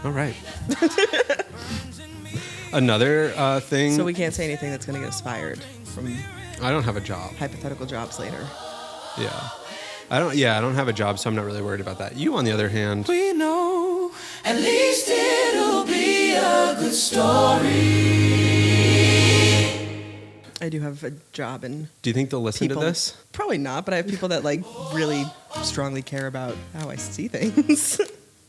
All right. Another thing. So we can't say anything that's going to get us fired from I don't have a job. hypothetical jobs later. Yeah. I don't have a job, so I'm not really worried about that. You, on the other hand. We know at least it'll be a good story. I do have a job, and Do you think they'll listen to this? Probably not, but I have people that like really strongly care about how I see things.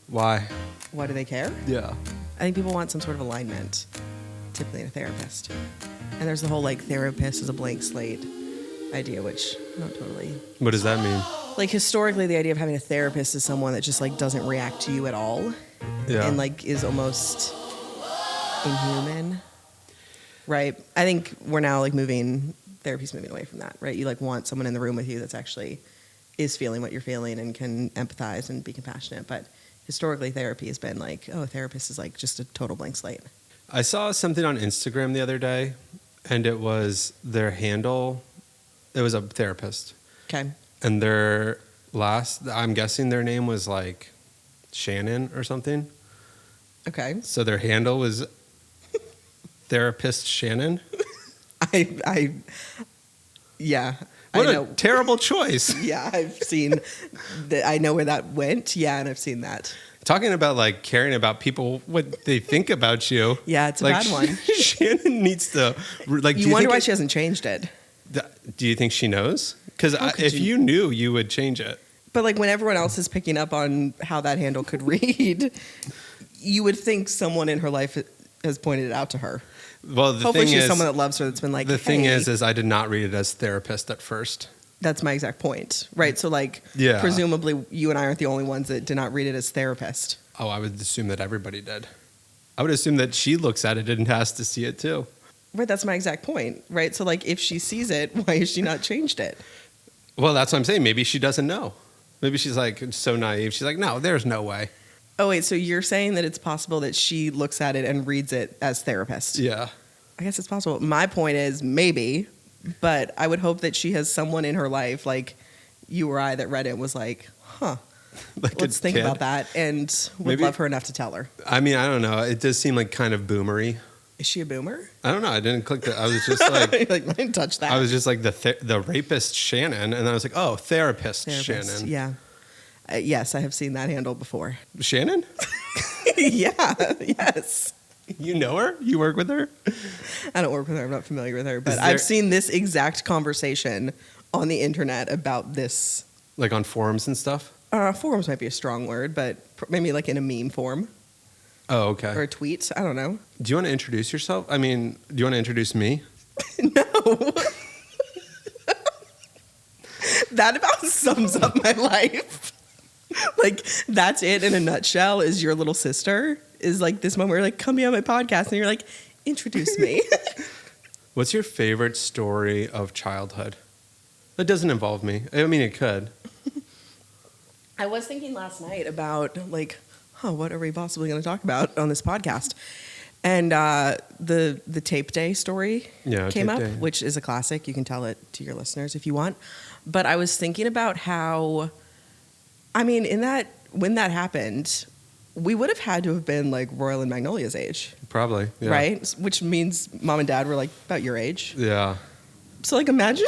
Why? Why do they care? Yeah. I think people want some sort of alignment, typically in a therapist. And there's the whole like therapist is a blank slate idea, which not totally. What does that mean? Like historically, the idea of having a therapist is someone that just like doesn't react to you at all, and like is almost inhuman, right? I think we're now like therapy's moving away from that, right? You like want someone in the room with you that's actually is feeling what you're feeling and can empathize and be compassionate. But historically, therapy has been like, oh, a therapist is like just a total blank slate. I saw something on Instagram the other day, and it was their handle. It was a therapist. Okay. And I'm guessing their name was like Shannon or something. Okay. So their handle was therapistShannon. Yeah. What I a know. terrible choice. Yeah, I've seen that. I know where that went. Yeah, and I've seen that. Talking about like caring about people, what they think about you. Yeah, it's a like, bad one. Shannon needs to like. You wonder why she hasn't changed it. Do you think she knows? Because if you knew, you would change it. But like when everyone else is picking up on how that handle could read, you would think someone in her life has pointed it out to her. Well, Hopefully she's someone that loves her that's been like, the thing hey. is I did not read it as therapist at first. That's my exact point, right? So like, yeah. Presumably you and I aren't the only ones that did not read it as therapist. Oh, I would assume that everybody did. I would assume that she looks at it and has to see it too. Right, that's my exact point, right? So like if she sees it, why has she not changed it? Well, that's what I'm saying. Maybe she doesn't know. Maybe she's like so naive. She's like, no, there's no way. Oh, wait, so you're saying that it's possible that she looks at it and reads it as therapist? Yeah. I guess it's possible. My point is maybe, but I would hope that she has someone in her life like you or I that read it and was like, huh, like let's think about that, and would love her enough to tell her. I mean, I don't know. It does seem like kind of boomery. Is she a boomer? I don't know. I didn't click that. I was just like, I didn't touch that. I was just like the rapist Shannon, and I was like, oh, therapist Shannon. Yeah. Yes, I have seen that handle before. Shannon? Yeah. Yes. You know her? You work with her? I don't work with her. I'm not familiar with her, but I've seen this exact conversation on the internet about this. Like on forums and stuff? Forums might be a strong word, but maybe like in a meme form. Oh, okay. Or a tweet. I don't know. Do you want to introduce yourself? I mean, do you want to introduce me? No. That about sums up my life. Like, that's it in a nutshell, is your little sister is like this moment where you're like, come be on my podcast, and you're like, introduce me. What's your favorite story of childhood? That doesn't involve me. I mean, it could. I was thinking last night about like, what are we possibly going to talk about on this podcast? And the tape day story came up, which is a classic. You can tell it to your listeners if you want. But I was thinking about how, I mean, when that happened, we would have had to have been like Royal and Magnolia's age. Probably, yeah. Right? Which means mom and dad were like about your age. Yeah. So like imagine,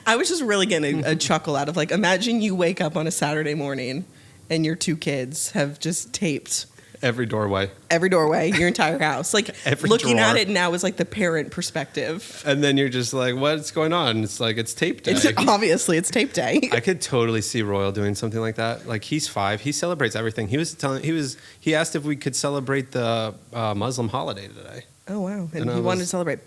I was just really getting a chuckle out of like, imagine you wake up on a Saturday morning and your two kids have just taped every doorway, your entire house. Like looking drawer. at it now is like the parent perspective. And then you're just like, what's going on? It's like, it's tape day. Obviously it's tape day. I could totally see Royal doing something like that. Like he's 5. He celebrates everything. He asked if we could celebrate the Muslim holiday today. Oh, wow. And he wanted to celebrate,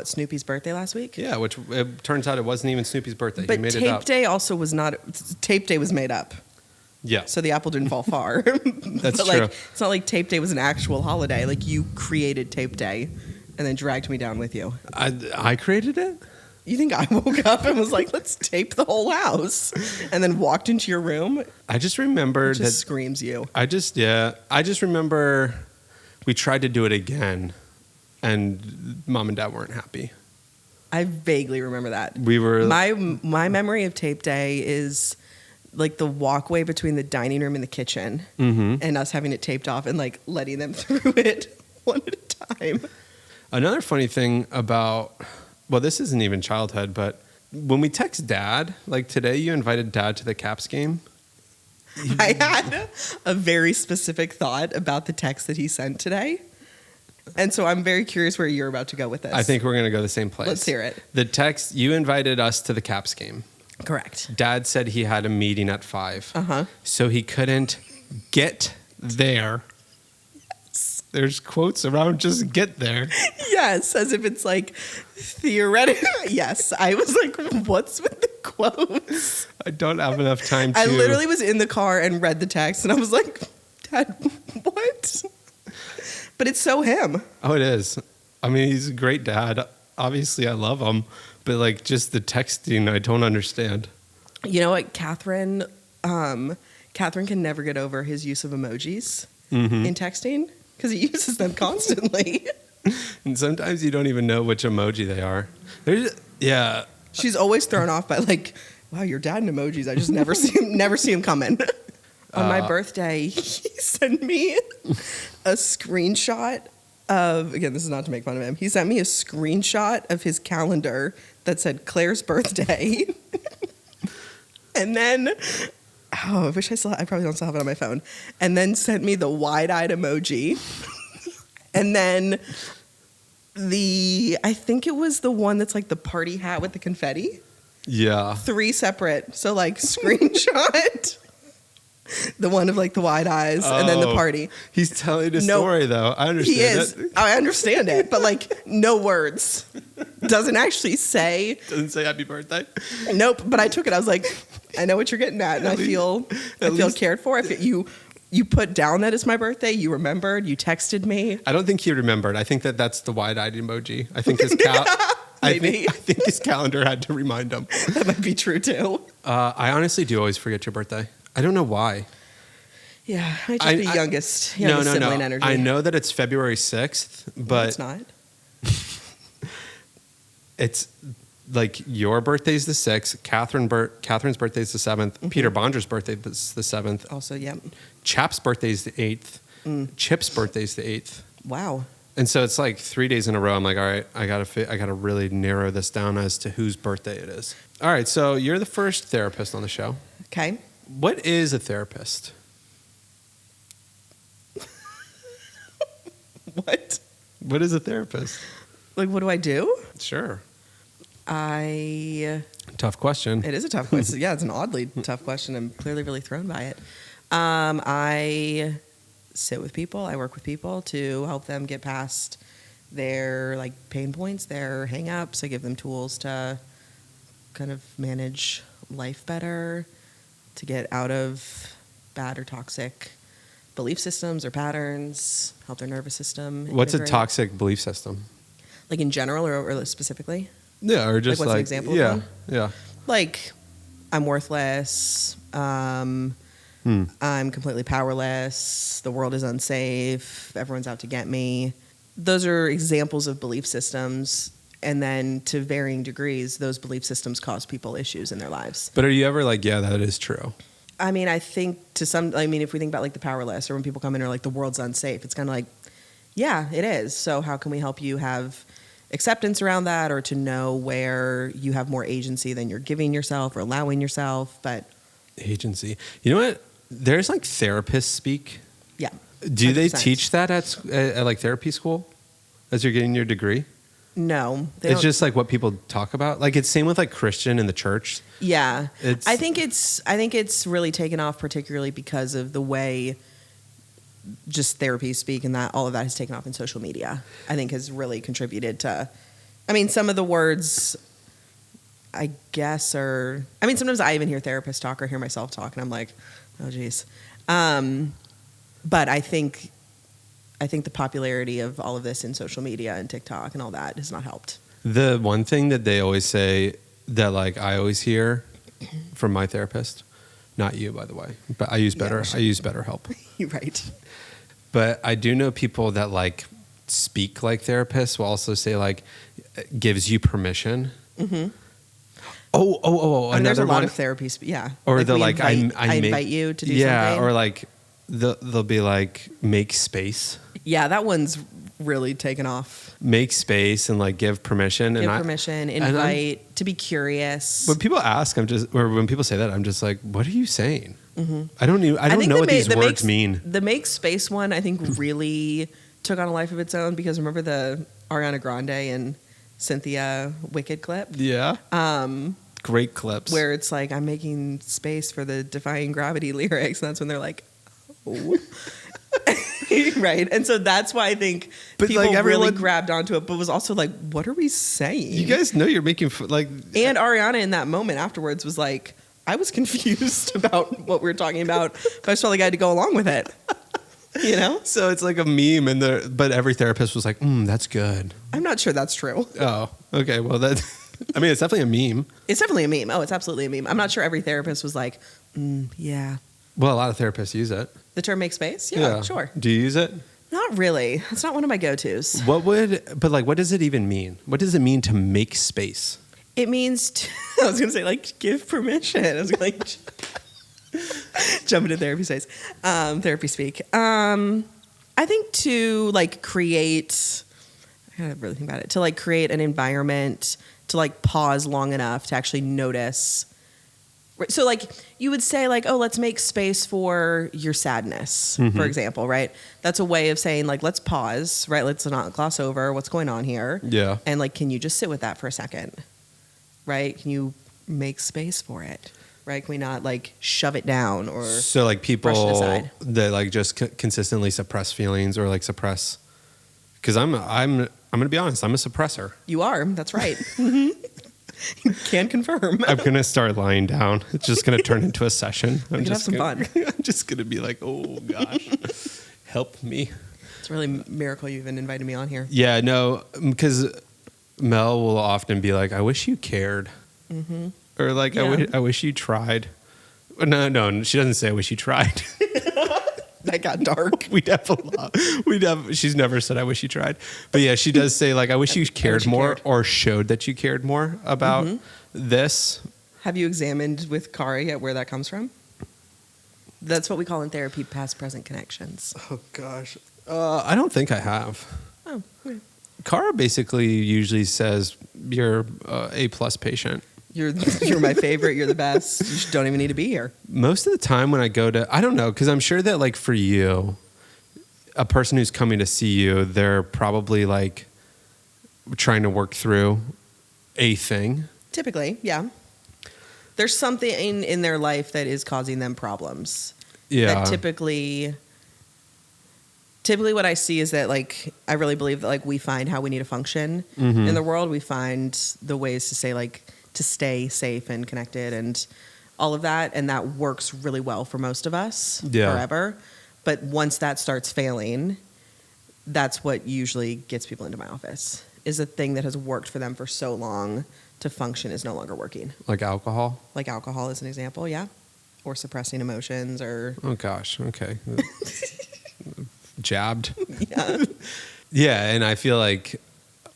Snoopy's birthday last week? Yeah, which it turns out it wasn't even Snoopy's birthday. But he made it up. Tape Day also was not, Tape Day was made up. Yeah. So the apple didn't fall far. That's but true. Like, it's not like Tape Day was an actual holiday. Like you created Tape Day and then dragged me down with you. I created it? You think I woke up and was like, let's tape the whole house, and then walked into your room? I just remember that screams you. I just remember we tried to do it again, and mom and dad weren't happy. I vaguely remember that. We were my memory of Tape Day is like the walkway between the dining room and the kitchen, and us having it taped off and like letting them through it one at a time. Another funny thing about, well, this isn't even childhood, but when we text dad, like today you invited dad to the Caps game. I had a very specific thought about the text that he sent today. And so I'm very curious where you're about to go with this. I think we're going to go the same place. Let's hear it. The text, you invited us to the Caps game. Correct. Dad said he had a meeting at 5. Uh-huh. So he couldn't get there. There's quotes around just get there. Yes, as if it's like theoretical. Yes, I was like, what's with the quotes? I don't have enough time to. I literally was in the car and read the text and I was like, Dad, what? But it's so him. Oh, it is. I mean, he's a great dad. Obviously, I love him. But like just the texting, I don't understand. You know what? Catherine can never get over his use of emojis in texting. Because he uses them constantly. And sometimes you don't even know which emoji they are. Yeah. She's always thrown off by like, wow, your dad in emojis. I just never see him coming. On my birthday, he sent me a screenshot of, again, this is not to make fun of him. He sent me a screenshot of his calendar that said Claire's birthday. And then, I wish I probably don't still have it on my phone. And then sent me the wide-eyed emoji. And then I think it was the one that's like the party hat with the confetti. Yeah. 3 separate. So like screenshot, the one of like the wide eyes, and then the party. He's telling a story though. I understand. He is. I understand it, but like no words. Doesn't actually say. Doesn't say happy birthday. Nope. But I took it. I was like, I know what you're getting at, and I feel cared for. If you put down that it's my birthday, you remembered, you texted me. I don't think he remembered. I think that's the wide-eyed emoji. I think his I think his calendar had to remind him. That might be true too. I honestly do always forget your birthday. I don't know why. Yeah, I just be youngest sibling energy. I know that it's February 6th, but no, it's not. It's like your birthday's the 6th, Catherine's birthday's the 7th, Peter Bonder's birthday is the 7th. Also, yep. Chap's birthday's the 8th. Chip's birthday's the 8th. Wow. And so it's like 3 days in a row. I'm like, all right, I gotta really narrow this down as to whose birthday it is. All right, so you're the first therapist on the show. Okay. What is a therapist? What? What is a therapist? Like, what do I do? Sure. Tough question. It is a tough question. Yeah, it's an oddly tough question. I'm clearly really thrown by it. I sit with people. I work with people to help them get past their like pain points, their hang-ups. I give them tools to kind of manage life better, to get out of bad or toxic belief systems or patterns, help their nervous system. What's a integrate. toxic belief system? Like in general or specifically? Yeah, or just what's an example of one? Yeah. Like, I'm worthless. I'm completely powerless. The world is unsafe. Everyone's out to get me. Those are examples of belief systems. And then to varying degrees, those belief systems cause people issues in their lives. But are you ever like, yeah, that is true? I mean, I think if we think about like the powerless or when people come in or like the world's unsafe, it's kind of like, yeah, it is. So how can we help you have acceptance around that, or to know where you have more agency than you're giving yourself or allowing yourself? But agency. You know what? There's like therapists speak. Yeah. Do 100%. they teach that at like therapy school as you're getting your degree? No. It's just like what people talk about. Like it's same with like Christian in the church. Yeah. I think it's really taken off, particularly because of the way just therapies speak, and that all of that has taken off in social media. I think has really contributed to, I mean, some of the words I guess are, I mean, sometimes I even hear therapists talk or hear myself talk and I'm like, oh geez. But I think the popularity of all of this in social media and TikTok and all that has not helped. The one thing that they always say that like I always hear from my therapist, not you by the way, but I use BetterHelp. You're right. But I do know people that like speak like therapists will also say like gives you permission. Mm-hmm. I mean, there's a another lot one. of therapy. Yeah. Or like the we like invite, I make, invite you to do yeah, something. or like they'll be like make space. Yeah, that one's really taken off. Make space and like give permission. Give and permission, and invite, to be curious. when people ask, or when people say that, I'm just like, what are you saying? I don't know what these words mean. The make space one, I think, really took on a life of its own, because remember the Ariana Grande and Cynthia Wicked clip? Yeah. Great clips. Where it's like, I'm making space for the Defying Gravity lyrics. And that's when they're like, oh. Right. And so that's why I think people really grabbed onto it, but was also like, what are we saying? You guys know you're making like. And Ariana in that moment afterwards was like, I was confused about what we were talking about, but I just felt like I had to go along with it. You know? So it's like a meme, but every therapist was like, that's good. I'm not sure that's true. Oh, okay. Well, I mean, it's definitely a meme. It's definitely a meme. Oh, it's absolutely a meme. I'm not sure every therapist was like, yeah. Well, a lot of therapists use it. The term make space? Yeah, sure. Do you use it? Not really. It's not one of my go-tos. What does it even mean? What does it mean to make space? It means, I was going to say, like, give permission. I was going to, jump into therapy space. Therapy speak. I think to, like, create, I gotta really think about it, to, like, create an environment to, like, pause long enough to actually notice. So, like, you would say, like, oh, let's make space for your sadness, for example, right? That's a way of saying, like, let's pause, right? Let's not gloss over what's going on here. Yeah. And, like, can you just sit with that for a second, right? Can you make space for it, right? Can we not, like, shove it down or so, like, people brush it aside? that, like, just consistently suppress feelings or, like, suppress. Because I'm going to be honest, I'm a suppressor. You are. That's right. Can confirm. I'm going to start lying down. It's just going to turn into a session. We can have some fun. I'm just going to be like, oh, gosh, help me. It's really a miracle you even invited me on here. Yeah, no, because Mel will often be like, I wish you cared. Mm-hmm. Or like, Yeah. I wish you tried. No, she doesn't say I wish you tried. That got dark. She's never said I wish you tried. But yeah, she does say like, I wish you cared more or showed that you cared more about this. Have you examined with Kara yet where that comes from? That's what we call in therapy past present connections. Oh gosh. I don't think I have. Oh, okay. Kara basically usually says you're A+ patient. You're my favorite. You're the best. You just don't even need to be here. Most of the time when I go to, I don't know, because I'm sure that like for you, a person who's coming to see you, they're probably like trying to work through a thing. Typically, yeah. There's something in their life that is causing them problems. Yeah. That typically what I see is that, like, I really believe that, like, we find how we need to function in the world. We find the ways to say, like, to stay safe and connected and all of that. And that works really well for most of us forever. But once that starts failing, that's what usually gets people into my office, is a thing that has worked for them for so long to function is no longer working. Like alcohol? Like alcohol is an example, yeah. Or suppressing emotions or... Oh, gosh. Okay. Jabbed. Yeah. Yeah, and I feel like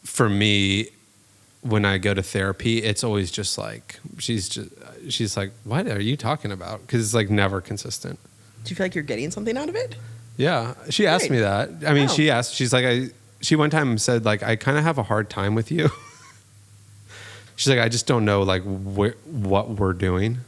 for me, when I go to therapy, it's always just like, she's like, what are you talking about? Because it's like never consistent. Do you feel like you're getting something out of it? Yeah. She asked me that. I mean, she's like, she one time said like, I kind of have a hard time with you. She's like, I just don't know like what we're doing.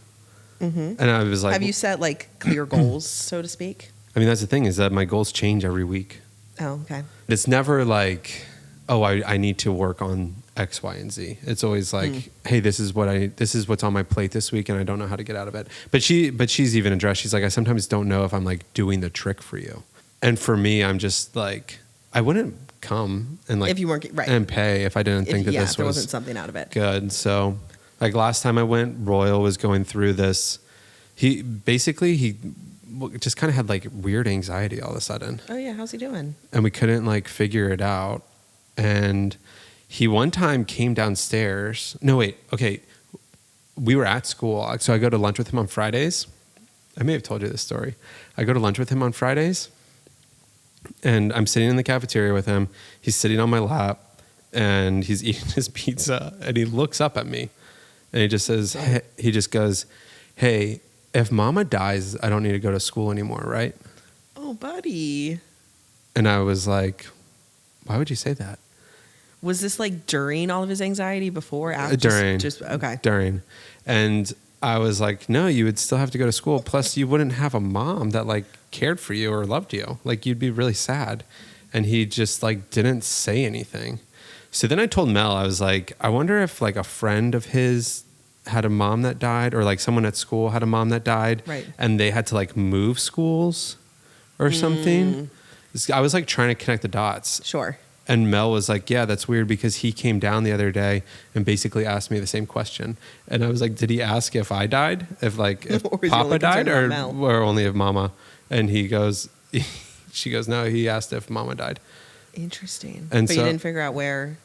Mm-hmm. And I was like, have you set like clear goals, so to speak? I mean, that's the thing is that my goals change every week. Oh, okay. It's never like, oh, I need to work on X, Y, and Z. It's always like, hey, this is what's on my plate this week, and I don't know how to get out of it. But she's even addressed. She's like, I sometimes don't know if I'm like doing the trick for you. And for me, I'm just like, I wouldn't come and like if you weren't right and pay if I didn't think that this there wasn't something out of it. Good. So like last time I went, Royal was going through this. He just kind of had like weird anxiety all of a sudden. Oh yeah, how's he doing? And we couldn't like figure it out. And he one time came downstairs. No, wait. Okay. We were at school. So I go to lunch with him on Fridays. I may have told you this story. I go to lunch with him on Fridays. And I'm sitting in the cafeteria with him. He's sitting on my lap. And he's eating his pizza. And he looks up at me. And he just says, he just goes, hey, if mama dies, I don't need to go to school anymore, right? Oh, buddy. And I was like, why would you say that? Was this like during all of his anxiety, before, after? During. Okay. During. And I was like, no, you would still have to go to school. Plus, you wouldn't have a mom that like cared for you or loved you. Like, you'd be really sad. And he just like didn't say anything. So then I told Mel, I was like, I wonder if like a friend of his had a mom that died, or like someone at school had a mom that died. Right. And they had to like move schools or something. I was like trying to connect the dots. Sure. And Mel was like, yeah, that's weird, because he came down the other day and basically asked me the same question. And I was like, did he ask if I died? If Papa died or only if Mama? And he goes, she goes, no, he asked if Mama died. Interesting. And but so, you didn't figure out where?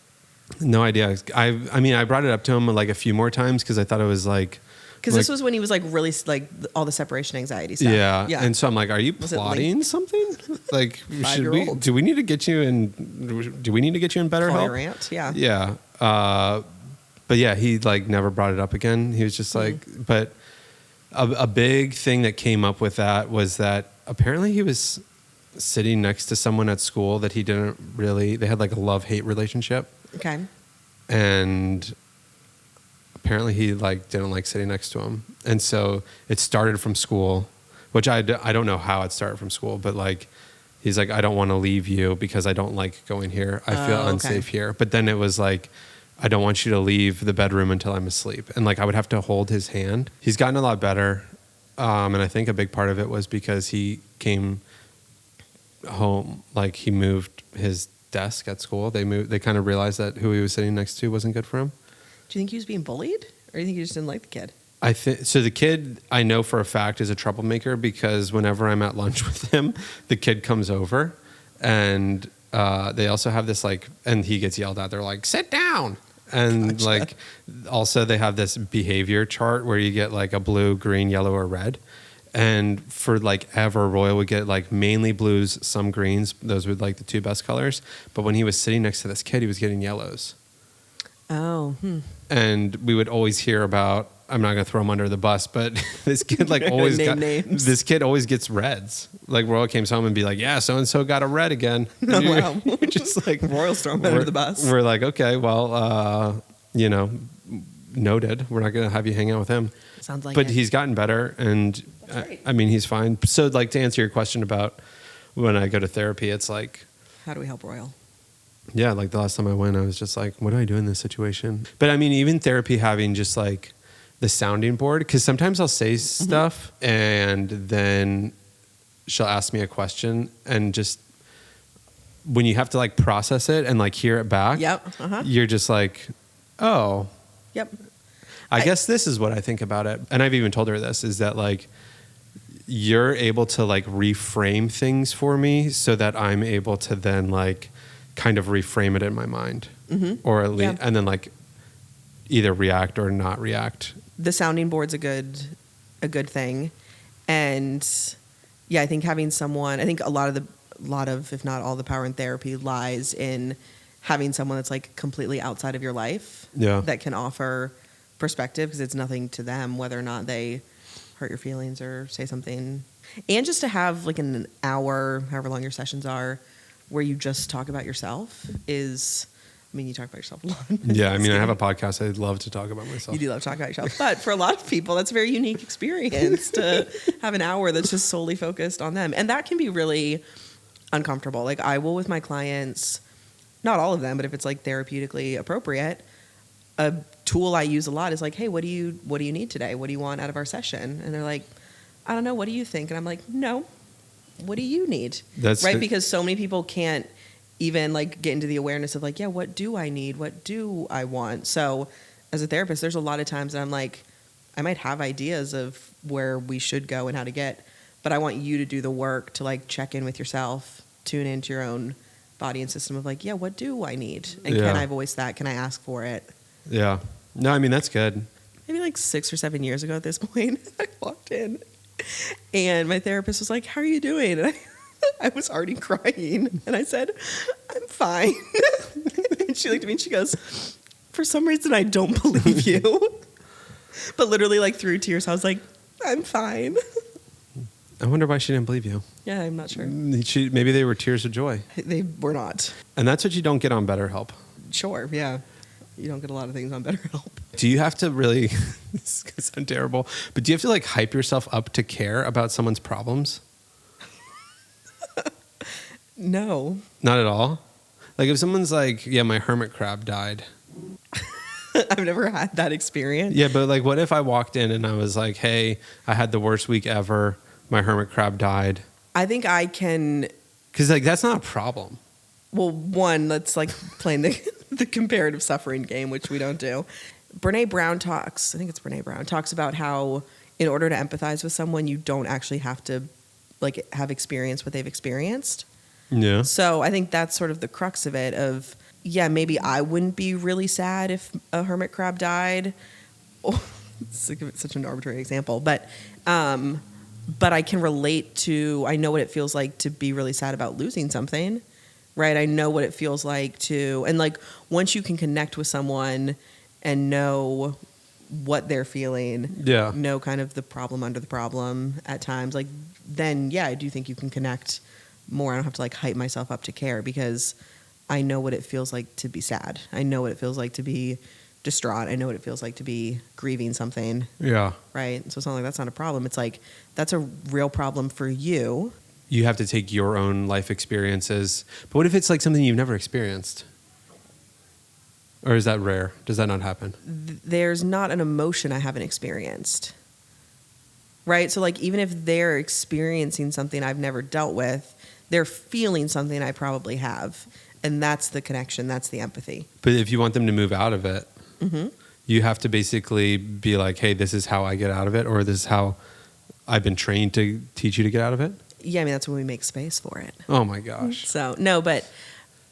No idea. I mean, I brought it up to him like a few more times because I thought it was like. Because this was when he was like really like all the separation anxiety stuff. Yeah. And so I'm like, are you plotting something? Like, do we need to get you in better help? Your aunt? Yeah. Yeah. But yeah, he like never brought it up again. He was just like, but a big thing that came up with that was that apparently he was sitting next to someone at school that he didn't really, they had like a love-hate relationship. Okay. And apparently he like didn't like sitting next to him. And so it started from school, which I don't know how it started from school, but like, he's like, I don't want to leave you because I don't like going here. I feel unsafe here. But then it was like, I don't want you to leave the bedroom until I'm asleep. And like, I would have to hold his hand. He's gotten a lot better. And I think a big part of it was because he came home, like he moved his desk at school. They kind of realized that who he was sitting next to wasn't good for him. Do you think he was being bullied, or do you think he just didn't like the kid? I think so. The kid, I know for a fact, is a troublemaker because whenever I'm at lunch with him, the kid comes over, and they also have this like, and he gets yelled at. They're like, "Sit down!" And gotcha. Like, also they have this behavior chart where you get like a blue, green, yellow, or red. And for like ever, Royal would get like mainly blues, some greens. Those were like the two best colors. But when he was sitting next to this kid, he was getting yellows. Oh. And we would always hear about, I'm not going to throw him under the bus, but this kid like always this kid always gets reds. Like Royal came home and be like, yeah, so-and-so got a red again. Oh, wow. You're just like, Royal's throwing him under the bus. We're like, okay, well, noted. We're not going to have you hang out with him. Sounds like But he's gotten better, and I mean, he's fine. So like, to answer your question about when I go to therapy, it's like, how do we help Royal? Yeah, like the last time I went, I was just like, what do I do in this situation? But I mean, even therapy having just like the sounding board, because sometimes I'll say stuff and then she'll ask me a question, and just when you have to like process it and like hear it back, you're just like, oh, I guess this is what I think about it. And I've even told her this, is that like, you're able to like reframe things for me so that I'm able to then like kind of reframe it in my mind, or at least, and then like either react or not react. The sounding board's a good thing. And yeah, I think having someone, I think a lot of, if not all the power in therapy lies in having someone that's like completely outside of your life that can offer perspective, because it's nothing to them whether or not they hurt your feelings or say something. And just to have like an hour, however long your sessions are, where you just talk about yourself is, I mean, you talk about yourself a lot. Yeah, I mean, I have a podcast. I love to talk about myself. You do love to talk about yourself. But for a lot of people, that's a very unique experience to have an hour that's just solely focused on them. And that can be really uncomfortable. Like, I will with my clients, not all of them, but if it's like therapeutically appropriate, a tool I use a lot is like, hey, what do you need today? What do you want out of our session? And they're like, I don't know. What do you think? And I'm like, no. What do you need? That's right. Because so many people can't even like get into the awareness of like, yeah, what do I need? What do I want? So as a therapist, there's a lot of times that I'm like, I might have ideas of where we should go and how to get, but I want you to do the work to like check in with yourself, tune into your own body and system of like, yeah, what do I need? And can I voice that? Can I ask for it? Yeah. No, I mean, that's good. Maybe like 6 or 7 years ago at this point, I walked in and my therapist was like, how are you doing? And I was already crying. And I said, I'm fine. And she looked at me and she goes, for some reason, I don't believe you. But literally, like, through tears, I was like, I'm fine. I wonder why she didn't believe you. Yeah, I'm not sure. Maybe they were tears of joy. They were not. And that's what you don't get on BetterHelp. Sure, yeah. You don't get a lot of things on BetterHelp. Do you have to really, this is going to sound terrible, but do you have to like hype yourself up to care about someone's problems? No. Not at all? Like if someone's like, yeah, my hermit crab died. I've never had that experience. Yeah, but like what if I walked in and I was like, hey, I had the worst week ever. My hermit crab died. I think I can... Because like that's not a problem. Well, one, that's like playing the comparative suffering game, which we don't do. Brene Brown talks about how in order to empathize with someone, you don't actually have to like have experienced what they've experienced. Yeah. So I think that's sort of the crux of it of, yeah, maybe I wouldn't be really sad if a hermit crab died. Oh, it's like such an arbitrary example, but I can relate to, I know what it feels like to be really sad about losing something, right? I know what it feels like to, and like once you can connect with someone and know what they're feeling, yeah, know kind of the problem under the problem at times, like then, yeah, I do think you can connect more. I don't have to like hype myself up to care because I know what it feels like to be sad. I know what it feels like to be distraught. I know what it feels like to be grieving something. Yeah. Right. So it's not like that's not a problem. It's like that's a real problem for you. You have to take your own life experiences. But what if it's like something you've never experienced? Or is that rare? Does that not happen? There's not an emotion I haven't experienced. Right? So like even if they're experiencing something I've never dealt with, they're feeling something I probably have. And that's the connection. That's the empathy. But if you want them to move out of it, you have to basically be like, hey, this is how I get out of it, or this is how I've been trained to teach you to get out of it? Yeah, I mean, that's when we make space for it. Oh, my gosh. So, no, but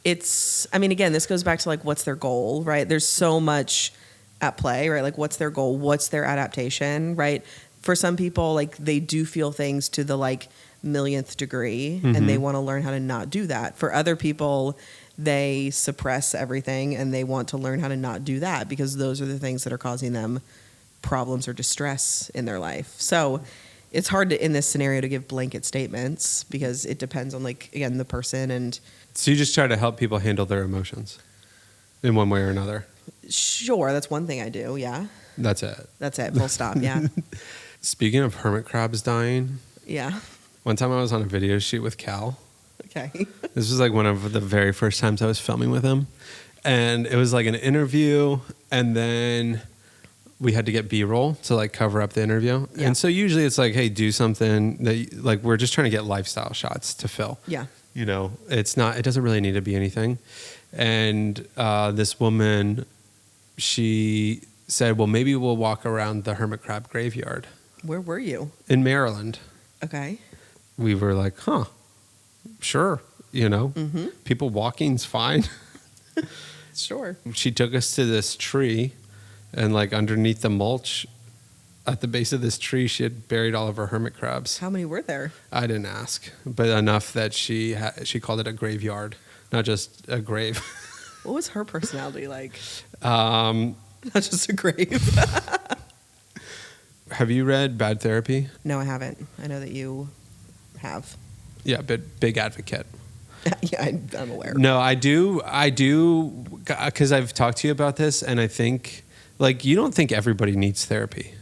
it's, I mean, again, this goes back to, like, what's their goal, right? There's so much at play, right? Like, what's their goal? What's their adaptation, right? For some people, like, they do feel things to the, like, millionth degree, and they want to learn how to not do that. For other people, they suppress everything and they want to learn how to not do that because those are the things that are causing them problems or distress in their life. So it's hard to, in this scenario, to give blanket statements because it depends on, like, again, the person. And so you just try to help people handle their emotions in one way or another? Sure, that's one thing I do, yeah. That's it. Full stop, yeah. Speaking of hermit crabs dying. Yeah. One time I was on a video shoot with Cal. Okay. This was like one of the very first times I was filming with him. And it was like an interview, and then we had to get B-roll to like cover up the interview. Yeah. And so usually it's like, hey, do something that like we're just trying to get lifestyle shots to fill. Yeah. You know, it doesn't really need to be anything. And this woman, she said, well, maybe we'll walk around the hermit crab graveyard. Where were you? In Maryland. Okay. We were like, sure. You know, people walking's fine. Sure. She took us to this tree, and like underneath the mulch at the base of this tree, she had buried all of her hermit crabs. How many were there? I didn't ask, but enough that she called it a graveyard, not just a grave. What was her personality like? Not just a grave. Have you read Bad Therapy? No, I haven't. I know that you have. Yeah, big advocate. Yeah, I'm aware. No, I do, because I've talked to you about this, and I think, like, you don't think everybody needs therapy.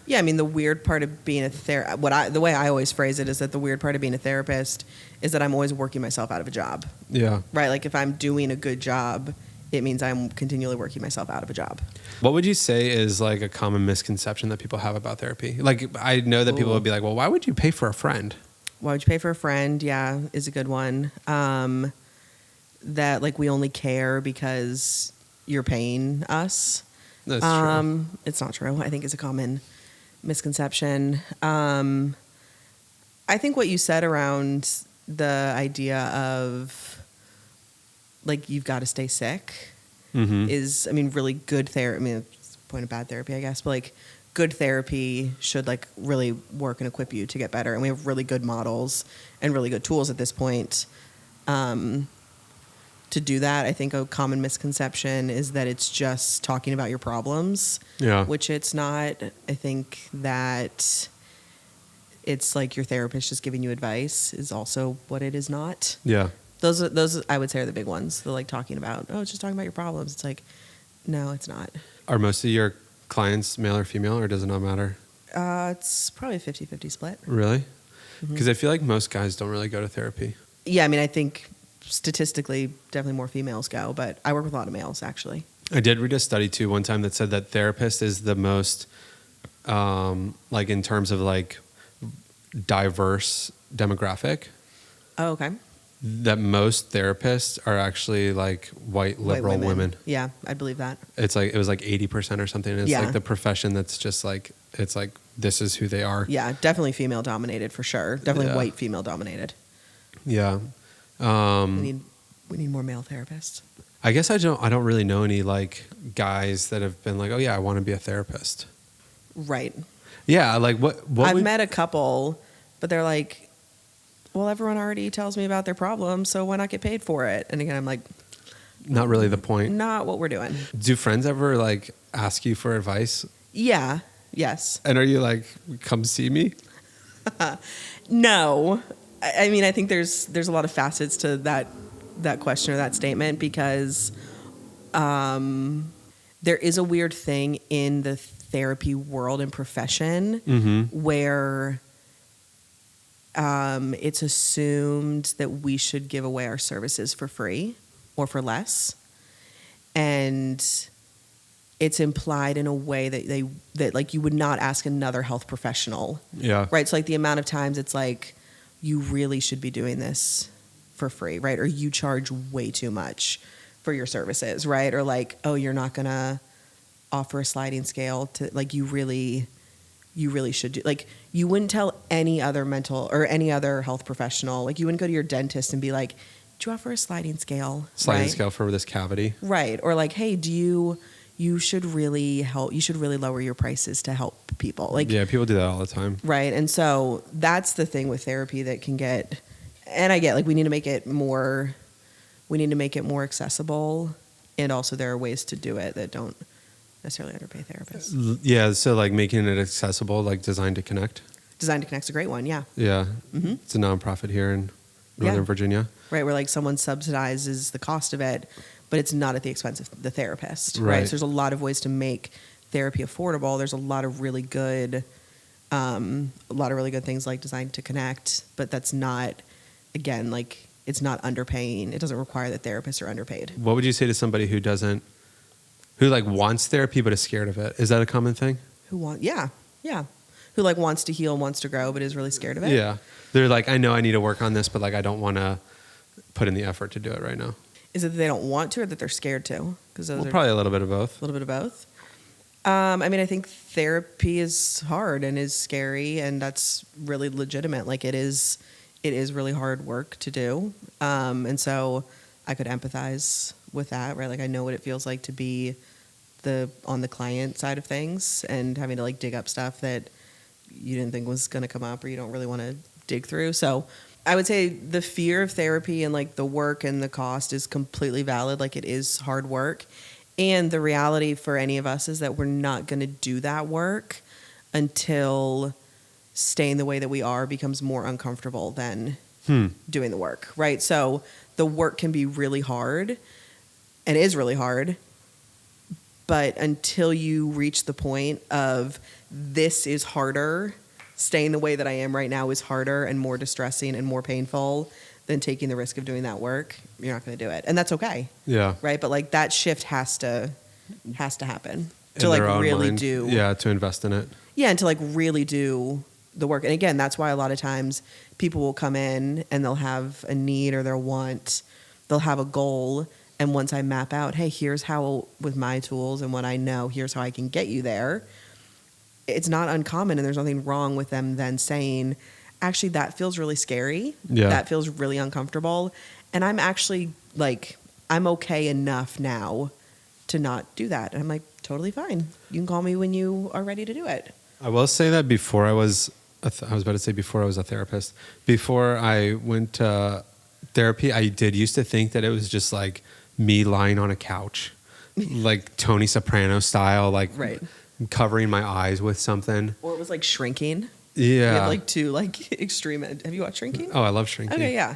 Yeah, I mean, the weird part of being a therapist, the way I always phrase it is that the weird part of being a therapist is that I'm always working myself out of a job. Yeah. Right? Like, if I'm doing a good job, it means I'm continually working myself out of a job. What would you say is, like, a common misconception that people have about therapy? Like, I know that people would be like, well, why would you pay for a friend? Why would you pay for a friend? Yeah, is a good one. That, like, we only care because you're paying us. That's true. It's not true. I think it's a common misconception. I think what you said around the idea of, like, you've got to stay sick is, I mean, really good therapy. I mean, it's the point of bad therapy, I guess, but, like, good therapy should, like, really work and equip you to get better. And we have really good models and really good tools at this point to do that. I think a common misconception is that it's just talking about your problems, which it's not. I think that it's like your therapist just giving you advice is also what it is not. Yeah. Those I would say are the big ones. They're like talking about, oh, it's just talking about your problems. It's like, no, it's not. Are most of your clients male or female, or does it not matter? It's probably a 50-50 split. Really? Because I feel like most guys don't really go to therapy. Yeah, I mean, I think statistically, definitely more females go, but I work with a lot of males, actually. I did read a study, too, one time that said that therapist is the most, like, in terms of, like, diverse demographic. Oh, okay. That most therapists are actually, like, white liberal women. Yeah, I believe that. It was like 80% or something. It's like the profession that's just like, it's like, this is who they are. Yeah, definitely female dominated for sure. Definitely white female dominated. Yeah. We need more male therapists. I guess I don't really know any like guys that have been like, oh yeah, I want to be a therapist. Right. Yeah, like what I've met a couple, but they're like, well, everyone already tells me about their problems, so why not get paid for it? And again, I'm like, not really the point. Not what we're doing. Do friends ever like ask you for advice? Yeah. Yes. And are you like, come see me? No. I mean, I think there's a lot of facets to that question or that statement, because there is a weird thing in the therapy world and profession where it's assumed that we should give away our services for free or for less. And it's implied in a way that like you would not ask another health professional. Yeah. Right. So like the amount of times it's like, you really should be doing this for free, right? Or you charge way too much for your services, right? Or like, oh, you're not going to offer a sliding scale to, like, you really should do, like, you wouldn't tell any other mental or any other health professional, like you wouldn't go to your dentist and be like, do you offer a sliding scale? Sliding scale for this cavity. Right. Or like, hey, you should really help. You should really lower your prices to help people. Like, yeah, people do that all the time. Right. And so that's the thing with therapy that can get, and I get like, we need to make it more accessible. And also there are ways to do it that don't necessarily underpay therapists. Yeah. So like making it accessible, like Design to Connect. Design to Connect's a great one. Yeah. Yeah. Mm-hmm. It's a nonprofit here in Northern Virginia. Right. Where like someone subsidizes the cost of it, but it's not at the expense of the therapist, right? So there's a lot of ways to make therapy affordable. There's a lot of really good things like Design to Connect, but that's not, again, like it's not underpaying. It doesn't require that therapists are underpaid. What would you say to somebody who like wants therapy but is scared of it? Is that a common thing? Yeah. Who like wants to heal, wants to grow, but is really scared of it. Yeah. They're like, I know I need to work on this, but like I don't want to put in the effort to do it right now. Is it that they don't want to, or that they're scared to? Because those are probably a little bit of both. A little bit of both. I mean, I think therapy is hard and is scary, and that's really legitimate. Like it is really hard work to do, and so I could empathize with that, right? Like I know what it feels like to be on the client side of things and having to like dig up stuff that you didn't think was going to come up or you don't really want to dig through. So I would say the fear of therapy and like the work and the cost is completely valid. Like it is hard work. And the reality for any of us is that we're not going to do that work until staying the way that we are becomes more uncomfortable than doing the work, right? So the work can be really hard and is really hard. But until you reach the point of this is harder, staying the way that I am right now is harder and more distressing and more painful than taking the risk of doing that work, you're not going to do it. And that's okay. Yeah. Right? But like that shift has to happen to like really do. Yeah, to invest in it. Yeah, and to like really do the work. And again, that's why a lot of times people will come in and they'll have a need or they'll have a goal. And once I map out, hey, here's how with my tools and what I know, here's how I can get you there. It's not uncommon, and there's nothing wrong with them then saying, actually, that feels really scary. Yeah. That feels really uncomfortable. And I'm actually like, I'm okay enough now to not do that. And I'm like, totally fine. You can call me when you are ready to do it. I will say that before I was a therapist, before I went to therapy, I did used to think that it was just like me lying on a couch, like Tony Soprano style, like Right. covering my eyes with something. Or it was like Shrinking. Yeah. You have like two like extreme. Have you watched Shrinking? Oh, I love Shrinking. Okay, yeah.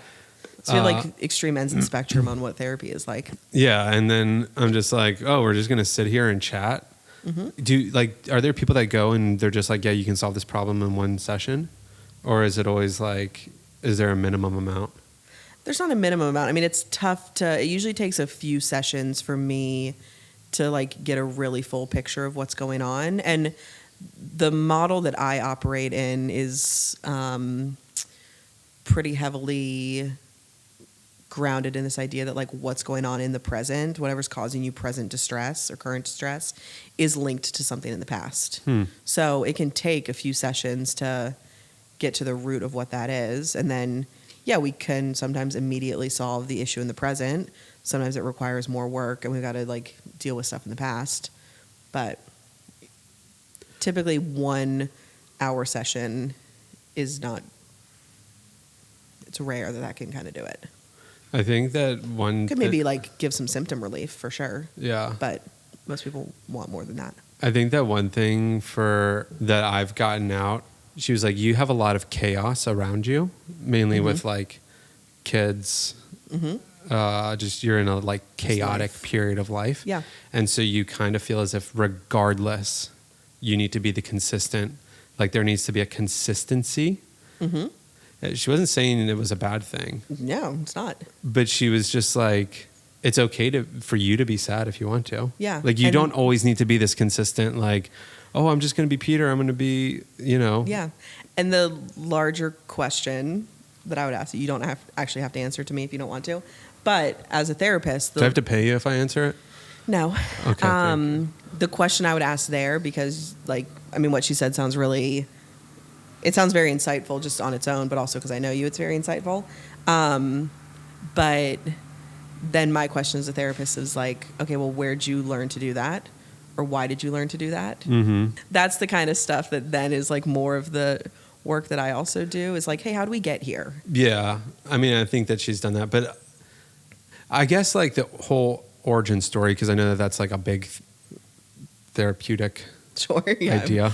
So you have like extreme ends of the spectrum on what therapy is like. Yeah, and then I'm just like, oh, we're just gonna sit here and chat. Mm-hmm. Are there people that go and they're just like, yeah, you can solve this problem in one session, or is it always like, is there a minimum amount? There's not a minimum amount. I mean, it's tough to. It usually takes a few sessions for me to like get a really full picture of what's going on, and the model that I operate in is pretty heavily grounded in this idea that like what's going on in the present, whatever's causing you present distress or current distress, is linked to something in the past. So it can take a few sessions to get to the root of what that is, and then yeah, we can sometimes immediately solve the issue in the present. Sometimes it requires more work, and we've got to like deal with stuff in the past. But typically 1 hour session is not. It's rare that can kind of do it. I think that one could maybe like give some symptom relief for sure. Yeah. But most people want more than that. I think that one thing that I've gotten out, she was like, you have a lot of chaos around you, mainly with like kids. Just you're in a like chaotic period of life. Yeah. And so you kind of feel as if regardless, you need to be the consistent, like there needs to be a consistency. She wasn't saying it was a bad thing. No, it's not. But she was just like, it's okay for you to be sad if you want to. Yeah. Like you don't always need to be this consistent, like, oh, I'm just going to be Peter. I'm going to be, Yeah. And the larger question that I would ask, you don't actually have to answer to me if you don't want to. But as a therapist... Do I have to pay you if I answer it? No. Okay. The question I would ask there, because like, I mean, what she said sounds really... It sounds very insightful just on its own, but also because I know you, it's very insightful. But then my question as a therapist is like, okay, well, where'd you learn to do that? Or why did you learn to do that? That's the kind of stuff that then is like more of the work that I also do is like, hey, how do we get here? Yeah. I mean, I think that she's done that. But I guess like the whole origin story, because I know that that's like a big therapeutic idea.